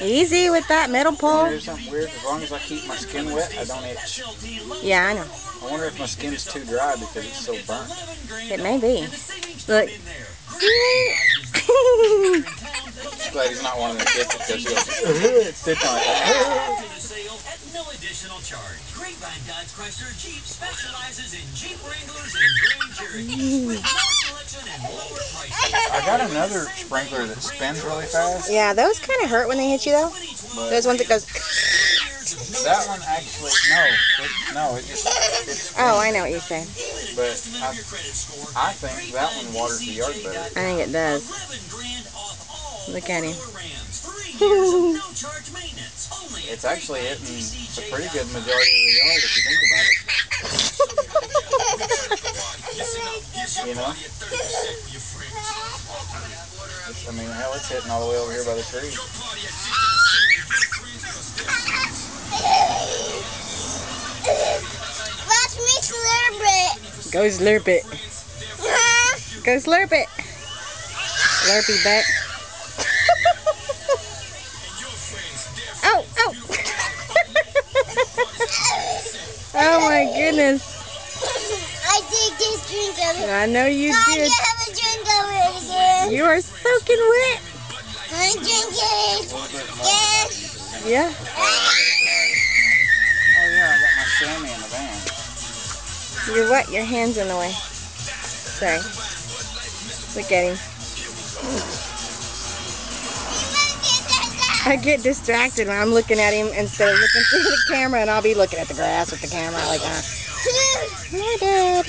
Easy with that middle pole. There's something weird. As long as I keep my skin wet, I don't itch. Yeah, I know. I wonder if my skin's too dry because it's so burnt. It may be. Look. Glad he's not one of the kids that goes, sit on it. No additional charge. Grapevine Dodge Chrysler Jeep specializes in Jeep Wranglers and Grand Cherokees with more selection and lower prices. I got another sprinkler that spins really fast. Yeah, those kind of hurt when they hit you, though. Those ones that goes. That one actually, it just. Oh, I know what you're saying. But I think that one waters the yard better. I think it does. Look at him. It's actually hitting a pretty good majority of the yard if you think about it. You know? I mean, hell, it's hitting all the way over here by the tree. Watch me slurp it. Go slurp it. Go slurp it. Slurpy back. Oh, oh. Oh my goodness. I did just drink of it. I know you I did. have a drink of it again. You are soaking wet. I drink it. Yes. Yeah. Oh yeah, I got my Sammy in the van. You're wet. Your hand's in the way. Sorry. Look at him. I get distracted when I'm looking at him instead of looking through the camera, and I'll be looking at the grass with the camera like, my dad.